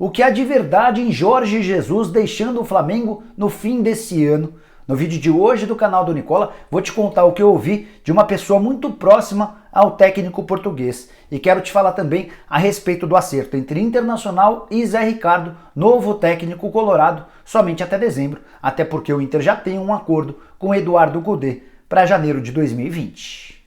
O que há de verdade em Jorge Jesus deixando o Flamengo no fim desse ano? No vídeo de hoje do canal do Nicola, vou te contar o que eu ouvi de uma pessoa muito próxima ao técnico português. E quero te falar também a respeito do acerto entre Internacional e Zé Ricardo, novo técnico colorado, somente até dezembro, até porque o Inter já tem um acordo com Eduardo Cudê para janeiro de 2020.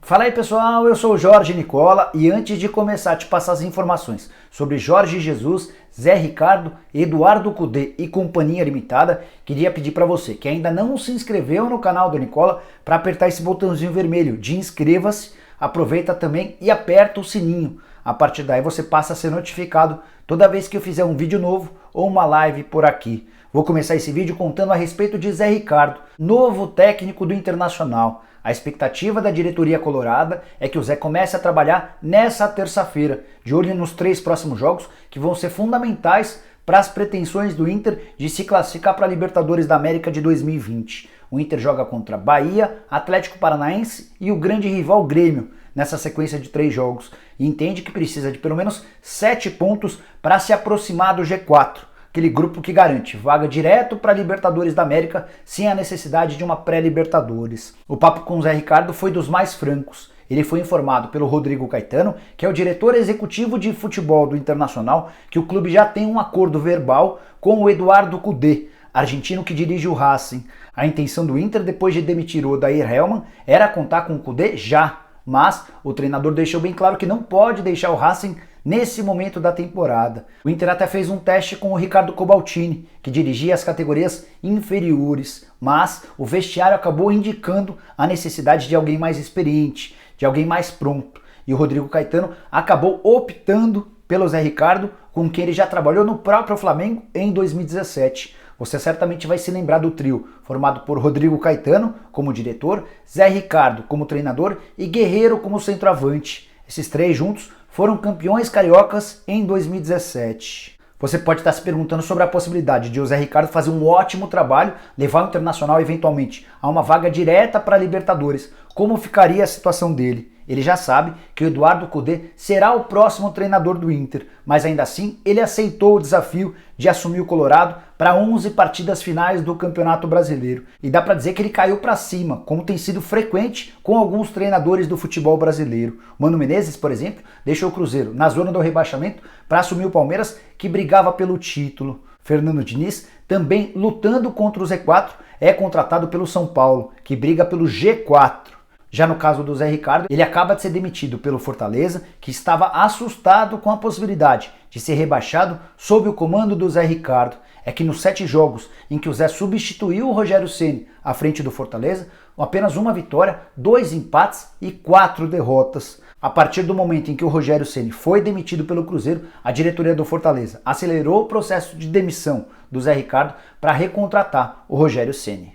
Fala aí pessoal, eu sou o Jorge Nicola e antes de começar a te passar as informações sobre Jorge Jesus, Zé Ricardo, Eduardo Cudê e Companhia Limitada, queria pedir para você que ainda não se inscreveu no canal do Nicola para apertar esse botãozinho vermelho de inscreva-se, aproveita também e aperta o sininho. A partir daí você passa a ser notificado toda vez que eu fizer um vídeo novo ou uma live por aqui. Vou começar esse vídeo contando a respeito de Zé Ricardo, novo técnico do Internacional. A expectativa da diretoria colorada é que o Zé comece a trabalhar nessa terça-feira, de olho nos 3 próximos jogos que vão ser fundamentais para as pretensões do Inter de se classificar para a Libertadores da América de 2020. O Inter joga contra Bahia, Atlético Paranaense e o grande rival Grêmio nessa sequência de 3 jogos e entende que precisa de pelo menos 7 pontos para se aproximar do G4. Aquele grupo que garante vaga direto para a Libertadores da América sem a necessidade de uma pré-Libertadores. O papo com o Zé Ricardo foi dos mais francos. Ele foi informado pelo Rodrigo Caetano, que é o diretor executivo de futebol do Internacional, que o clube já tem um acordo verbal com o Eduardo Cudê, argentino que dirige o Racing. A intenção do Inter, depois de demitir o Odair Hellmann, era contar com o Cudê já, mas o treinador deixou bem claro que não pode deixar o Racing nesse momento da temporada. O Inter até fez um teste com o Ricardo Cobaltini, que dirigia as categorias inferiores, mas o vestiário acabou indicando a necessidade de alguém mais experiente, de alguém mais pronto. E o Rodrigo Caetano acabou optando pelo Zé Ricardo, com quem ele já trabalhou no próprio Flamengo em 2017. Você certamente vai se lembrar do trio, formado por Rodrigo Caetano como diretor, Zé Ricardo como treinador e Guerreiro como centroavante. Esses 3 juntos foram campeões cariocas em 2017. Você pode estar se perguntando sobre a possibilidade de o Zé Ricardo fazer um ótimo trabalho, levar o Internacional eventualmente a uma vaga direta para a Libertadores. Como ficaria a situação dele? Ele já sabe que o Eduardo Cudê será o próximo treinador do Inter, mas ainda assim ele aceitou o desafio de assumir o Colorado para 11 partidas finais do Campeonato Brasileiro. E dá para dizer que ele caiu para cima, como tem sido frequente com alguns treinadores do futebol brasileiro. Mano Menezes, por exemplo, deixou o Cruzeiro na zona do rebaixamento para assumir o Palmeiras, que brigava pelo título. Fernando Diniz, também lutando contra o Z4, é contratado pelo São Paulo, que briga pelo G4. Já no caso do Zé Ricardo, ele acaba de ser demitido pelo Fortaleza, que estava assustado com a possibilidade de ser rebaixado sob o comando do Zé Ricardo. É que nos 7 jogos em que o Zé substituiu o Rogério Ceni à frente do Fortaleza, apenas 1 vitória, 2 empates e 4 derrotas. A partir do momento em que o Rogério Ceni foi demitido pelo Cruzeiro, a diretoria do Fortaleza acelerou o processo de demissão do Zé Ricardo para recontratar o Rogério Ceni.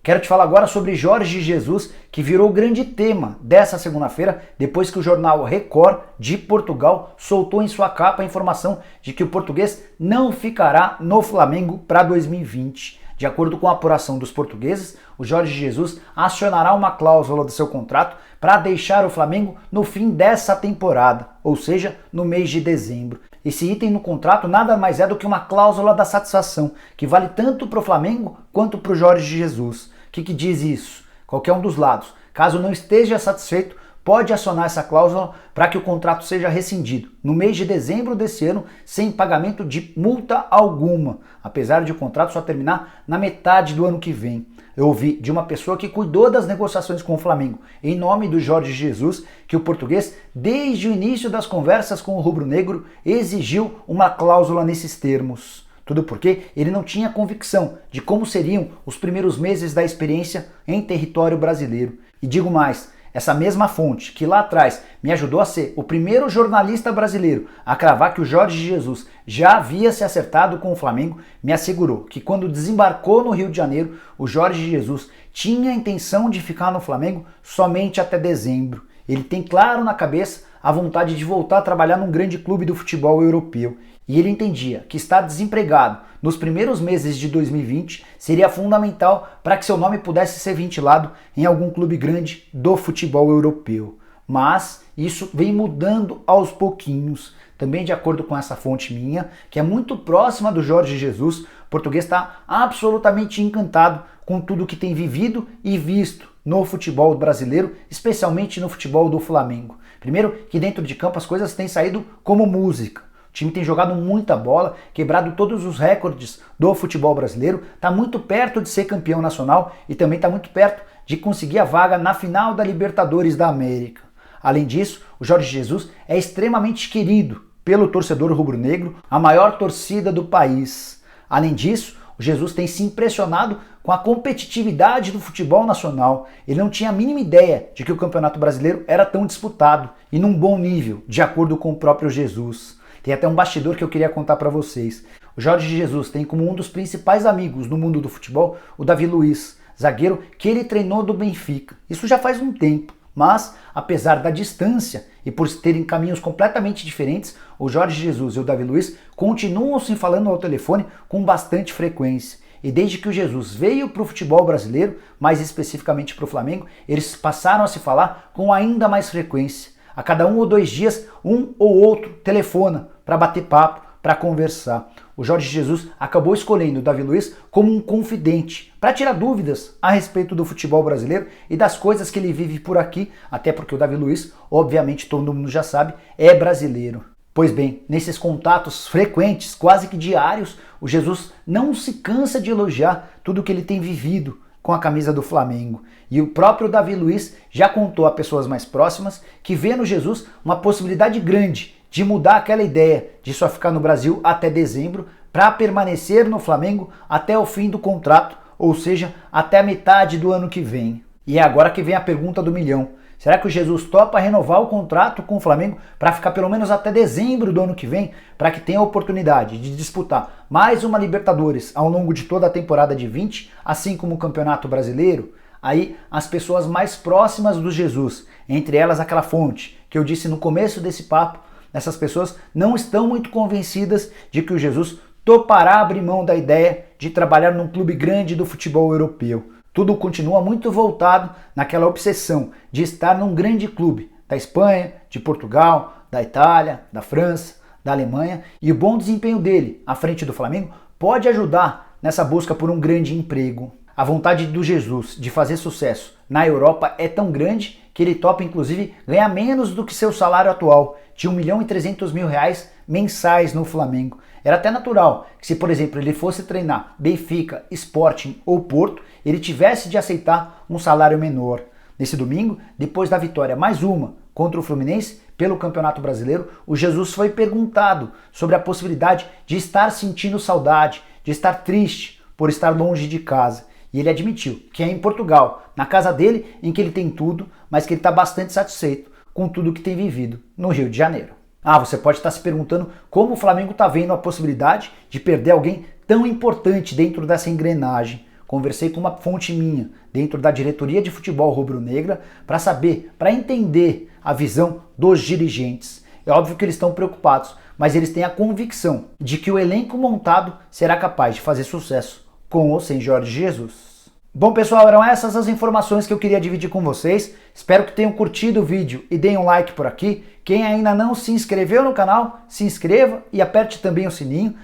Quero te falar agora sobre Jorge Jesus, que virou o grande tema dessa segunda-feira, depois que o jornal Record de Portugal soltou em sua capa a informação de que o português não ficará no Flamengo para 2020. De acordo com a apuração dos portugueses, o Jorge Jesus acionará uma cláusula do seu contrato para deixar o Flamengo no fim dessa temporada, ou seja, no mês de dezembro. Esse item no contrato nada mais é do que uma cláusula da satisfação, que vale tanto para o Flamengo quanto para o Jorge Jesus. O que diz isso? Qualquer um dos lados, caso não esteja satisfeito, pode acionar essa cláusula para que o contrato seja rescindido no mês de dezembro desse ano, sem pagamento de multa alguma, apesar de o contrato só terminar na metade do ano que vem. Eu ouvi de uma pessoa que cuidou das negociações com o Flamengo, em nome do Jorge Jesus, que o português, desde o início das conversas com o rubro-negro, exigiu uma cláusula nesses termos. Tudo porque ele não tinha convicção de como seriam os primeiros meses da experiência em território brasileiro. E digo mais, essa mesma fonte que lá atrás me ajudou a ser o primeiro jornalista brasileiro a cravar que o Jorge Jesus já havia se acertado com o Flamengo, me assegurou que quando desembarcou no Rio de Janeiro, o Jorge Jesus tinha a intenção de ficar no Flamengo somente até dezembro. Ele tem claro na cabeça a vontade de voltar a trabalhar num grande clube do futebol europeu. E ele entendia que estar desempregado nos primeiros meses de 2020 seria fundamental para que seu nome pudesse ser ventilado em algum clube grande do futebol europeu. Mas isso vem mudando aos pouquinhos. Também de acordo com essa fonte minha, que é muito próxima do Jorge Jesus, o português está absolutamente encantado com tudo que tem vivido e visto no futebol brasileiro, especialmente no futebol do Flamengo. Primeiro, que dentro de campo as coisas têm saído como música. O time tem jogado muita bola, quebrado todos os recordes do futebol brasileiro, está muito perto de ser campeão nacional e também está muito perto de conseguir a vaga na final da Libertadores da América. Além disso, o Jorge Jesus é extremamente querido pelo torcedor rubro-negro, a maior torcida do país. Além disso, o Jesus tem se impressionado com a competitividade do futebol nacional. Ele não tinha a mínima ideia de que o Campeonato Brasileiro era tão disputado e num bom nível, de acordo com o próprio Jesus. Tem até um bastidor que eu queria contar para vocês. O Jorge Jesus tem como um dos principais amigos no mundo do futebol o Davi Luiz, zagueiro que ele treinou do Benfica. Isso já faz um tempo. Mas, apesar da distância e por terem caminhos completamente diferentes, o Jorge Jesus e o Davi Luiz continuam se falando ao telefone com bastante frequência. E desde que o Jesus veio para o futebol brasileiro, mais especificamente para o Flamengo, eles passaram a se falar com ainda mais frequência. A cada 1 ou 2 dias, um ou outro telefona para bater papo, para conversar. O Jorge Jesus acabou escolhendo o Davi Luiz como um confidente, para tirar dúvidas a respeito do futebol brasileiro e das coisas que ele vive por aqui, até porque o Davi Luiz, obviamente todo mundo já sabe, é brasileiro. Pois bem, nesses contatos frequentes, quase que diários, o Jesus não se cansa de elogiar tudo que ele tem vivido com a camisa do Flamengo. E o próprio Davi Luiz já contou a pessoas mais próximas que vê no Jesus uma possibilidade grande de mudar aquela ideia de só ficar no Brasil até dezembro para permanecer no Flamengo até o fim do contrato, ou seja, até a metade do ano que vem. E é agora que vem a pergunta do milhão. Será que o Jesus topa renovar o contrato com o Flamengo para ficar pelo menos até dezembro do ano que vem, para que tenha a oportunidade de disputar mais uma Libertadores ao longo de toda a temporada de 20, assim como o Campeonato Brasileiro? Aí as pessoas mais próximas do Jesus, entre elas aquela fonte que eu disse no começo desse papo, essas pessoas não estão muito convencidas de que o Jesus topará abrir mão da ideia de trabalhar num clube grande do futebol europeu. Tudo continua muito voltado naquela obsessão de estar num grande clube da Espanha, de Portugal, da Itália, da França, da Alemanha, e o bom desempenho dele à frente do Flamengo pode ajudar nessa busca por um grande emprego. A vontade do Jesus de fazer sucesso na Europa é tão grande que ele topa inclusive ganhar menos do que seu salário atual, de R$1.300.000 mensais no Flamengo. Era até natural que se, por exemplo, ele fosse treinar Benfica, Sporting ou Porto, ele tivesse de aceitar um salário menor. Nesse domingo, depois da vitória mais uma contra o Fluminense pelo Campeonato Brasileiro, o Jesus foi perguntado sobre a possibilidade de estar sentindo saudade, de estar triste por estar longe de casa. E ele admitiu que é em Portugal, na casa dele, em que ele tem tudo, mas que ele está bastante satisfeito com tudo que tem vivido no Rio de Janeiro. Você pode estar se perguntando como o Flamengo está vendo a possibilidade de perder alguém tão importante dentro dessa engrenagem. Conversei com uma fonte minha dentro da diretoria de futebol rubro-negra para saber, para entender a visão dos dirigentes. É óbvio que eles estão preocupados, mas eles têm a convicção de que o elenco montado será capaz de fazer sucesso com ou sem Jorge Jesus. Bom pessoal, eram essas as informações que eu queria dividir com vocês. Espero que tenham curtido o vídeo e deem um like por aqui. Quem ainda não se inscreveu no canal, se inscreva e aperte também o sininho.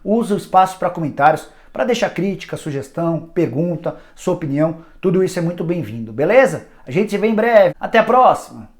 Use o espaço para comentários, para deixar crítica, sugestão, pergunta, sua opinião. Tudo isso é muito bem-vindo, beleza? A gente se vê em breve. Até a próxima!